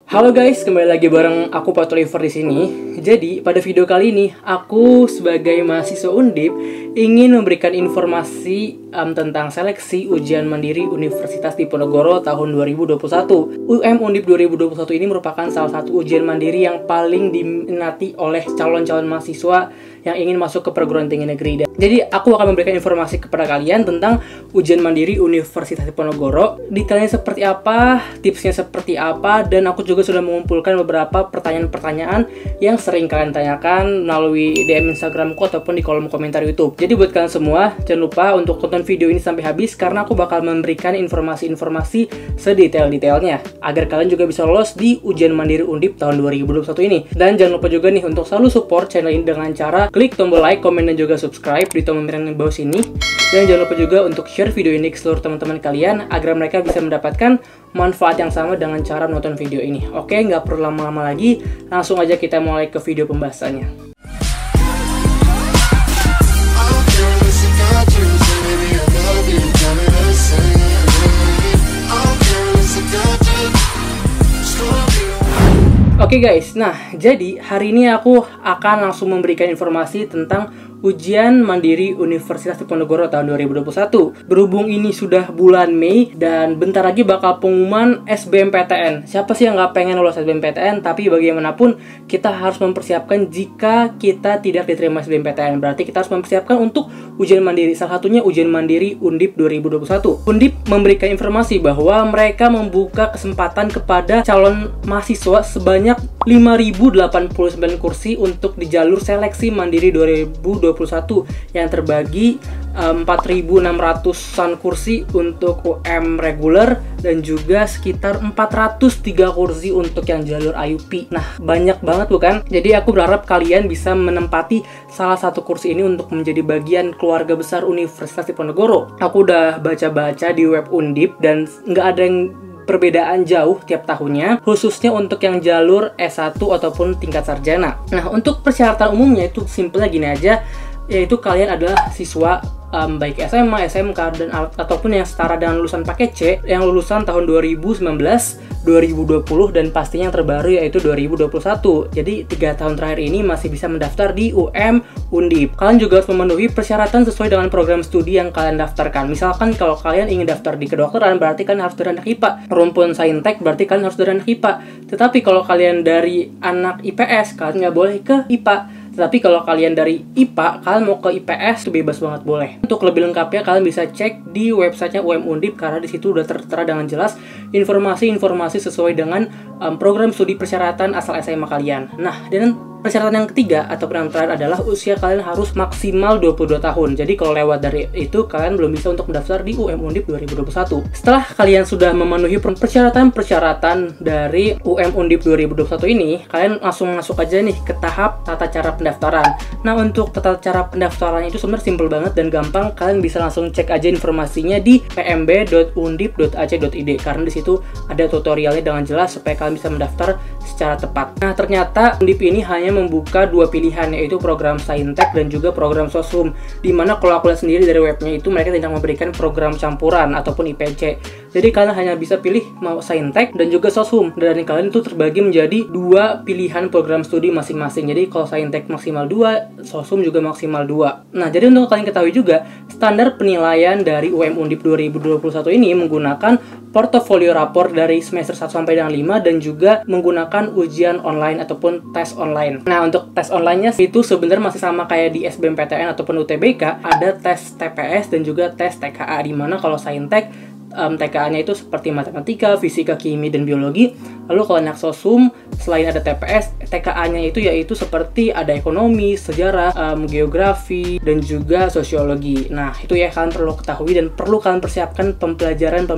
Halo guys, kembali lagi bareng aku Pak Oliver di sini. Jadi, pada video kali ini aku sebagai mahasiswa Undip ingin memberikan informasi tentang seleksi ujian mandiri Universitas Diponegoro tahun 2021. Undip 2021 ini merupakan salah satu ujian mandiri yang paling diminati oleh calon-calon mahasiswa yang ingin masuk ke perguruan tinggi negeri. Jadi, aku akan memberikan informasi kepada kalian tentang ujian mandiri Universitas Diponegoro. Detailnya seperti apa, tipsnya seperti apa, dan aku juga sudah mengumpulkan beberapa pertanyaan-pertanyaan yang sering kalian tanyakan melalui DM Instagramku ataupun di kolom komentar YouTube. Jadi buat kalian semua, jangan lupa untuk tonton video ini sampai habis karena aku bakal memberikan informasi-informasi sedetail-detailnya agar kalian juga bisa lolos di ujian mandiri Undip tahun 2021 ini. Dan jangan lupa juga nih untuk selalu support channel ini dengan cara klik tombol like, komen, dan juga subscribe di tombol merah yang di bawah sini. Dan jangan lupa juga untuk share video ini ke seluruh teman-teman kalian agar mereka bisa mendapatkan manfaat yang sama dengan cara menonton video ini. Oke, nggak perlu lama-lama lagi, langsung aja kita mulai ke video pembahasannya. Oke guys, nah jadi hari ini aku akan langsung memberikan informasi tentang ujian mandiri Universitas Diponegoro tahun 2021. Berhubung ini sudah bulan Mei dan bentar lagi bakal pengumuman SBMPTN. Siapa sih yang nggak pengen lulus SBMPTN? Tapi bagaimanapun kita harus mempersiapkan jika kita tidak diterima SBMPTN. Berarti kita harus mempersiapkan untuk ujian mandiri. Salah satunya ujian mandiri Undip 2021. Undip memberikan informasi bahwa mereka membuka kesempatan kepada calon mahasiswa sebanyak 5.089 kursi untuk di jalur seleksi mandiri 2021 yang terbagi 4.600-an kursi untuk UM reguler dan juga sekitar 403 kursi untuk yang jalur IUP. Nah, banyak banget bukan? Jadi aku berharap kalian bisa menempati salah satu kursi ini untuk menjadi bagian keluarga besar Universitas Diponegoro. Aku udah baca-baca di web Undip dan nggak ada yang perbedaan jauh tiap tahunnya, khususnya untuk yang jalur S1 ataupun tingkat sarjana. Nah, untuk persyaratan umumnya itu simpelnya gini aja, yaitu kalian adalah siswa baik SMA, SMK, dan ataupun yang setara dengan lulusan paket C yang lulusan tahun 2019, 2020, dan pastinya yang terbaru yaitu 2021. Jadi 3 tahun terakhir ini masih bisa mendaftar di UM Undip. Kalian juga harus memenuhi persyaratan sesuai dengan program studi yang kalian daftarkan. Misalkan kalau kalian ingin daftar di kedokteran, berarti kalian harus dari anak IPA. Rumpun Saintek berarti kalian harus dari anak IPA. Tetapi kalau kalian dari anak IPS, kalian nggak boleh ke IPA. Tapi kalau kalian dari IPA, kalian mau ke IPS, itu bebas banget boleh. Untuk lebih lengkapnya, kalian bisa cek di websitenya UM Undip karena di situ udah tertera dengan jelas informasi-informasi sesuai dengan program studi persyaratan asal SMA kalian. Nah, dan persyaratan yang ketiga ataupun yang terakhir adalah usia kalian harus maksimal 22 tahun. Jadi kalau lewat dari itu, kalian belum bisa untuk mendaftar di UM Undip 2021. Setelah kalian sudah memenuhi persyaratan-persyaratan dari UM Undip 2021 ini, kalian langsung masuk aja nih ke tahap tata cara pendaftaran. Nah, untuk tata cara pendaftaran itu sebenarnya simpel banget dan gampang. Kalian bisa langsung cek aja informasinya di pmb.undip.ac.id karena di situ ada tutorialnya dengan jelas supaya kalian bisa mendaftar secara tepat. Nah, ternyata Undip ini hanya membuka 2 pilihan, yaitu program Saintek dan juga program Sosum. Dimana kalau aku lihat sendiri dari webnya itu mereka tidak memberikan program campuran ataupun IPC. Jadi kalian hanya bisa pilih mau Saintek dan juga Sosum. Dan kalian itu terbagi menjadi 2 pilihan program studi masing-masing. Jadi kalau Saintek maksimal 2, Sosum juga maksimal 2. Nah, jadi untuk kalian ketahui juga, standar penilaian dari UM Undip 2021 ini menggunakan portofolio rapor dari semester 1 sampai dengan 5 dan juga menggunakan ujian online ataupun tes online. Nah, untuk tes online-nya itu sebenarnya masih sama kayak di SBMPTN ataupun UTBK, ada tes TPS dan juga tes TKA, di mana kalau Saintek TKA-nya itu seperti matematika, fisika, kimia, dan biologi. Lalu kalau anak Sosum, selain ada TPS, TKA-nya itu yaitu seperti ada ekonomi, sejarah, geografi, dan juga sosiologi. Nah, itu ya kalian perlu ketahui dan perlu kalian persiapkan pembelajaran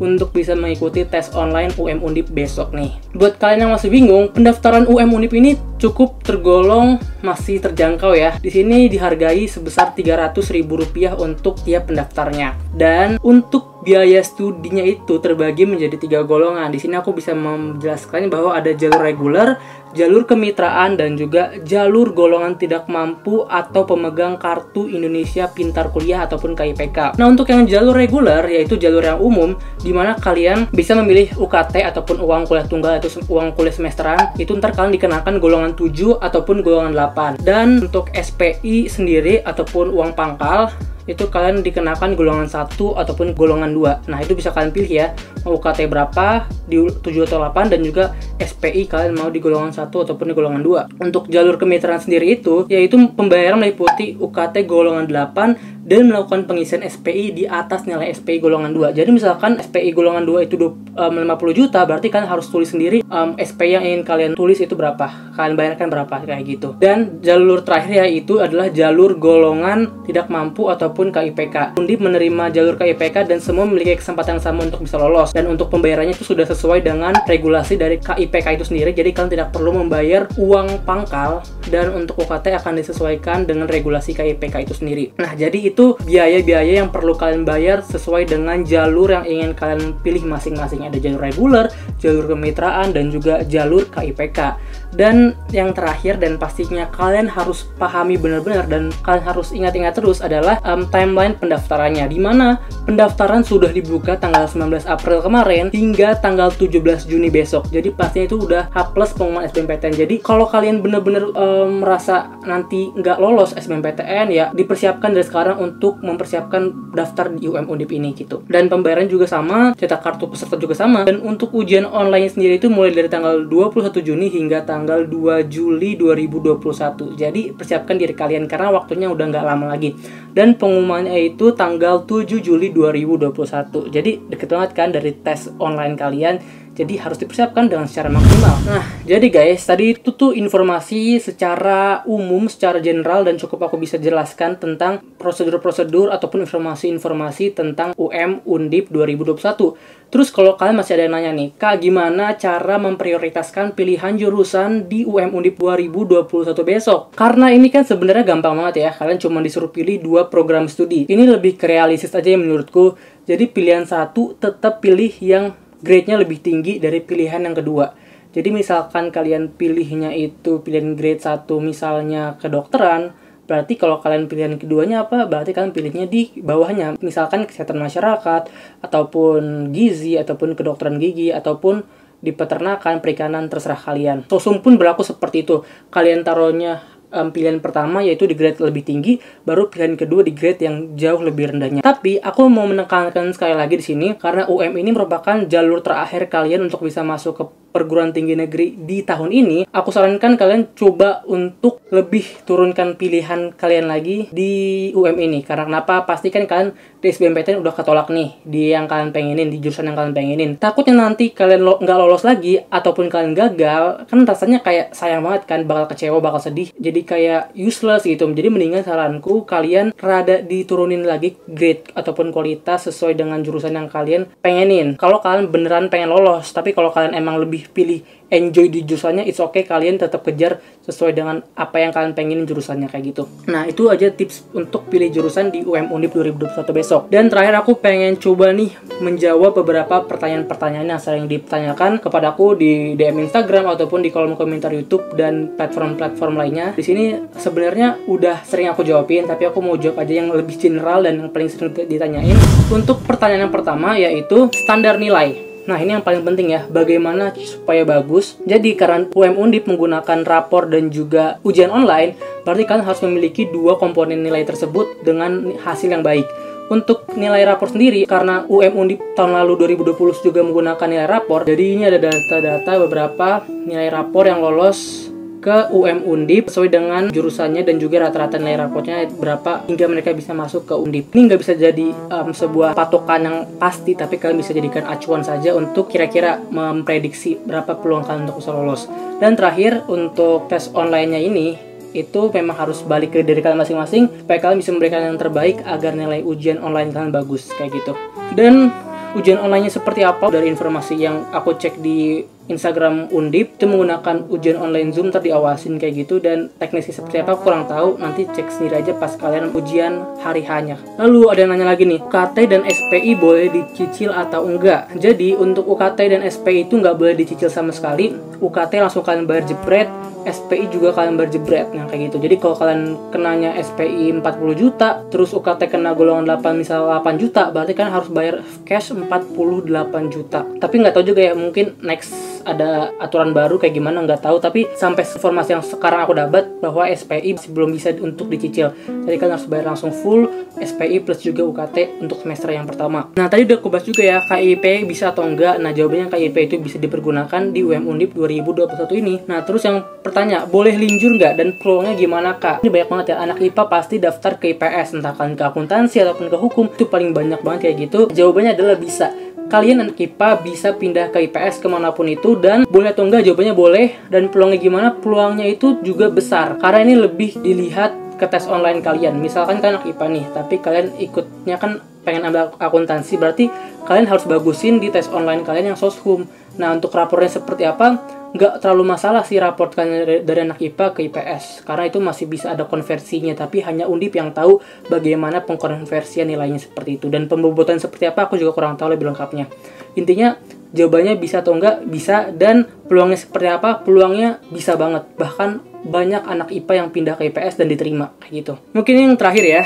untuk bisa mengikuti tes online UM Undip besok nih. Buat kalian yang masih bingung, pendaftaran UM Undip ini cukup tergolong masih terjangkau ya. Di sini dihargai sebesar Rp300.000 untuk tiap pendaftarnya. Dan untuk biaya studinya itu terbagi menjadi 3 golongan. Di sini aku bisa menjelaskan bahwa ada jalur reguler, jalur kemitraan, dan juga jalur golongan tidak mampu atau pemegang kartu Indonesia Pintar Kuliah ataupun KIPK. Nah, untuk yang jalur reguler yaitu jalur yang umum di mana kalian bisa memilih UKT ataupun uang kuliah tunggal atau uang kuliah semesteran. Itu ntar kalian dikenakan golongan 7 ataupun golongan 8. Dan untuk SPI sendiri ataupun uang pangkal itu kalian dikenakan golongan 1 ataupun golongan 2. Nah, itu bisa kalian pilih ya, mau UKT berapa, di 7 atau 8, dan juga SPI kalian mau di golongan 1 ataupun di golongan 2. Untuk jalur kemitraan sendiri itu, yaitu pembayaran meliputi UKT golongan 8 dan melakukan pengisian SPI di atas nilai SPI golongan 2. Jadi misalkan SPI golongan 2 itu 50 juta, berarti kalian harus tulis sendiri SPI yang ingin kalian tulis itu berapa, kalian bayarkan berapa, kayak gitu. Dan jalur terakhir yaitu adalah jalur golongan tidak mampu ataupun KIPK. Undip menerima jalur KIPK dan semua memiliki kesempatan yang sama untuk bisa lolos. Dan untuk pembayarannya itu sudah sesuai dengan regulasi dari KIPK itu sendiri. Jadi kalian tidak perlu membayar uang pangkal, dan untuk UKT akan disesuaikan dengan regulasi KIPK itu sendiri. Nah, jadi itu biaya-biaya yang perlu kalian bayar sesuai dengan jalur yang ingin kalian pilih masing-masing. Ada jalur reguler, jalur kemitraan, dan juga jalur KIPK. Dan yang terakhir dan pastinya kalian harus pahami benar-benar dan kalian harus ingat-ingat terus adalah timeline pendaftarannya, di mana pendaftaran sudah dibuka tanggal 19 April kemarin hingga tanggal 17 Juni besok. Jadi pastinya itu udah H+ pengumuman SBMPTN. Jadi kalau kalian benar-benar merasa nanti nggak lolos SBMPTN, ya dipersiapkan dari sekarang untuk mempersiapkan daftar di UM Undip ini gitu. Dan pembayaran juga sama, cetak kartu peserta juga sama. Dan untuk ujian online sendiri itu mulai dari tanggal 21 Juni hingga tanggal 2 Juli 2021. Jadi persiapkan diri kalian karena waktunya udah nggak lama lagi. Dan pengumumannya itu tanggal 7 Juli 2021. Jadi deket banget kan dari tes online kalian. Jadi harus dipersiapkan dengan secara maksimal. Nah, jadi guys, tadi itu tuh informasi secara umum, secara general, dan cukup aku bisa jelaskan tentang prosedur-prosedur ataupun informasi-informasi tentang UM Undip 2021. Terus kalau kalian masih ada yang nanya nih, Kak, gimana cara memprioritaskan pilihan jurusan di UM Undip 2021 besok? Karena ini kan sebenarnya gampang banget ya, kalian cuma disuruh pilih 2 program studi. Ini lebih ke realistis aja ya menurutku. Jadi pilihan satu tetap pilih yang grade-nya lebih tinggi dari pilihan yang kedua. Jadi misalkan kalian pilihnya itu pilihan grade 1 misalnya kedokteran, berarti kalau kalian pilihan keduanya apa? Berarti kalian pilihnya di bawahnya. Misalkan kesehatan masyarakat, ataupun gizi, ataupun kedokteran gigi, ataupun di peternakan, perikanan, terserah kalian. Sosum pun berlaku seperti itu. Kalian taruhnya pilihan pertama yaitu di grade lebih tinggi, baru pilihan kedua di grade yang jauh lebih rendahnya. Tapi aku mau menekankan sekali lagi di sini karena UM ini merupakan jalur terakhir kalian untuk bisa masuk ke perguruan tinggi negeri di tahun ini. Aku sarankan kalian coba untuk lebih turunkan pilihan kalian lagi di UM ini. Karena kenapa? Pasti kan kalian di SBMPTN udah ketolak nih di yang kalian pengenin, di jurusan yang kalian pengenin. Takutnya nanti kalian nggak lolos lagi ataupun kalian gagal, kan rasanya kayak sayang banget kan, bakal kecewa, bakal sedih. Jadi kayak useless gitu. Jadi mendingan saranku kalian rada diturunin lagi grade ataupun kualitas sesuai dengan jurusan yang kalian pengenin. Kalau kalian beneran pengen lolos, tapi kalau kalian emang lebih pilih enjoy di jurusannya, it's okay, kalian tetap kejar sesuai dengan apa yang kalian pengen jurusannya kayak gitu. Nah, itu aja tips untuk pilih jurusan di UM Undip 2021 besok. Dan terakhir aku pengen coba nih menjawab beberapa pertanyaan-pertanyaan yang sering ditanyakan kepadaku di DM Instagram ataupun di kolom komentar YouTube dan platform-platform lainnya. Di sini sebenarnya udah sering aku jawabin, tapi aku mau jawab aja yang lebih general dan yang paling sering ditanyain. Untuk pertanyaan yang pertama yaitu standar nilai. Nah, ini yang paling penting ya, bagaimana supaya bagus. Jadi karena UM Undip menggunakan rapor dan juga ujian online, berarti kalian harus memiliki 2 komponen nilai tersebut dengan hasil yang baik. Untuk nilai rapor sendiri, karena UM Undip tahun lalu 2020 juga menggunakan nilai rapor, jadi ini ada data-data beberapa nilai rapor yang lolos ke UM Undip sesuai dengan jurusannya dan juga rata-rata nilai raportnya berapa hingga mereka bisa masuk ke Undip. Ini nggak bisa jadi sebuah patokan yang pasti, tapi kalian bisa jadikan acuan saja untuk kira-kira memprediksi berapa peluang kalian untuk bisa lolos. Dan terakhir, untuk tes online-nya ini itu memang harus balik ke diri kalian masing-masing supaya kalian bisa memberikan yang terbaik agar nilai ujian online kalian bagus kayak gitu. Dan ujian online-nya seperti apa? Dari informasi yang aku cek di Instagram Undip itu menggunakan ujian online Zoom diawasin kayak gitu, dan teknisnya seperti apa kurang tahu, nanti cek sendiri aja pas kalian ujian hari hanya. Lalu ada yang nanya lagi nih, UKT dan SPI boleh dicicil atau enggak? Jadi untuk UKT dan SPI itu nggak boleh dicicil sama sekali. UKT langsung kalian bayar jebret, SPI juga kalian bayar jebret, nah kayak gitu. Jadi kalau kalian kenanya SPI 40 juta, terus UKT kena golongan 8 misal 8 juta, berarti kan harus bayar cash 48 juta. Tapi nggak tahu juga ya, mungkin next ada aturan baru kayak gimana nggak tahu, tapi sampai informasi yang sekarang aku dapat bahwa SPI belum bisa untuk dicicil. Jadi kalian harus bayar langsung full SPI plus juga UKT untuk semester yang pertama. Nah tadi udah aku bahas juga ya, KIP bisa atau enggak. Nah jawabannya KIP itu bisa dipergunakan di UM Undip 2021 ini. Nah terus yang pertanyaan, boleh linjur nggak dan peluangnya gimana kak? Ini banyak banget ya, anak IPA pasti daftar ke IPS, entah kalian ke akuntansi ataupun ke hukum, itu paling banyak banget kayak gitu. Jawabannya adalah bisa. Kalian anak IPA bisa pindah ke IPS kemanapun itu, dan boleh atau enggak, jawabannya boleh. Dan peluangnya gimana? Peluangnya itu juga besar, karena ini lebih dilihat ke tes online kalian. Misalkan kalian anak IPA nih, tapi kalian ikutnya kan pengen ambil akuntansi, berarti kalian harus bagusin di tes online kalian yang soshum. Nah untuk rapornya seperti apa, nggak terlalu masalah sih raport kalian dari anak IPA ke IPS, karena itu masih bisa ada konversinya, tapi hanya Undip yang tahu bagaimana pengkonversian nilainya seperti itu, dan pembobotan seperti apa aku juga kurang tahu lebih lengkapnya. Intinya jawabannya bisa atau enggak, bisa. Dan peluangnya seperti apa? Peluangnya bisa banget, bahkan banyak anak IPA yang pindah ke IPS dan diterima kayak gitu. Mungkin yang terakhir ya,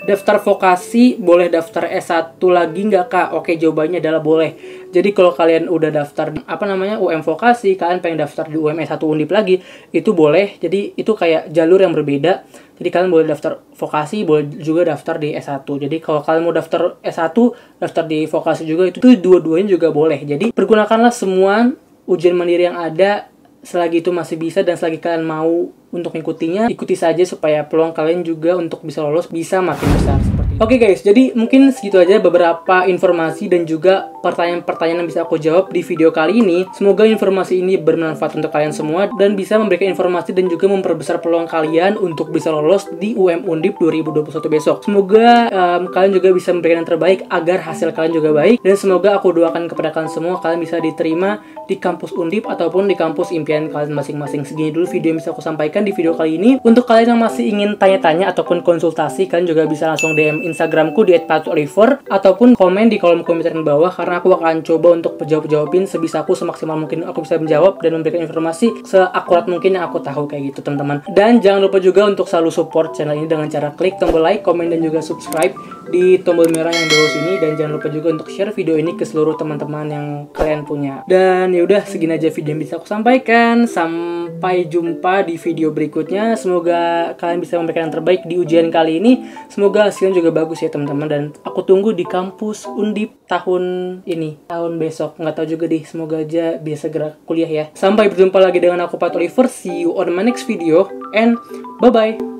daftar vokasi boleh daftar S1 lagi nggak kak? Oke, jawabannya adalah boleh. Jadi kalau kalian udah daftar UM vokasi, kalian pengen daftar di UM S1 Undip lagi, itu boleh. Jadi itu kayak jalur yang berbeda. Jadi kalian boleh daftar vokasi, boleh juga daftar di S1. Jadi kalau kalian mau daftar S1, daftar di vokasi juga, itu dua-duanya juga boleh. Jadi pergunakanlah semua ujian mandiri yang ada selagi itu masih bisa, dan selagi kalian mau untuk mengikutinya, ikuti saja supaya peluang kalian juga untuk bisa lolos bisa makin besar seperti itu. Oke guys, jadi mungkin segitu aja beberapa informasi dan juga pertanyaan-pertanyaan yang bisa aku jawab di video kali ini. Semoga informasi ini bermanfaat untuk kalian semua dan bisa memberikan informasi dan juga memperbesar peluang kalian untuk bisa lolos di UM Undip 2021 besok. Semoga kalian juga bisa memberikan yang terbaik agar hasil kalian juga baik, dan semoga aku doakan kepada kalian semua kalian bisa diterima di kampus Undip ataupun di kampus impian kalian masing-masing. Segini dulu video yang bisa aku sampaikan di video kali ini. Untuk kalian yang masih ingin tanya-tanya ataupun konsultasi, kalian juga bisa langsung DM Instagramku di @patoliver ataupun komen di kolom komentar di bawah, karena aku akan coba untuk jawabin sebisaku, semaksimal mungkin aku bisa menjawab dan memberikan informasi seakurat mungkin yang aku tahu kayak gitu teman-teman. Dan jangan lupa juga untuk selalu support channel ini dengan cara klik tombol like, komen, dan juga subscribe di tombol merah yang di bawah sini. Dan jangan lupa juga untuk share video ini ke seluruh teman-teman yang kalian punya. Dan yaudah, segini aja video yang bisa aku sampaikan. Sampai jumpa di video berikutnya. Semoga kalian bisa memberikan yang terbaik di ujian kali ini. Semoga hasilnya juga bagus ya teman-teman, dan aku tunggu di kampus Undip tahun ini, tahun besok, nggak tahu juga deh. Semoga aja bisa segera kuliah ya. Sampai berjumpa lagi dengan aku Pat Oliver. See you on my next video and bye bye.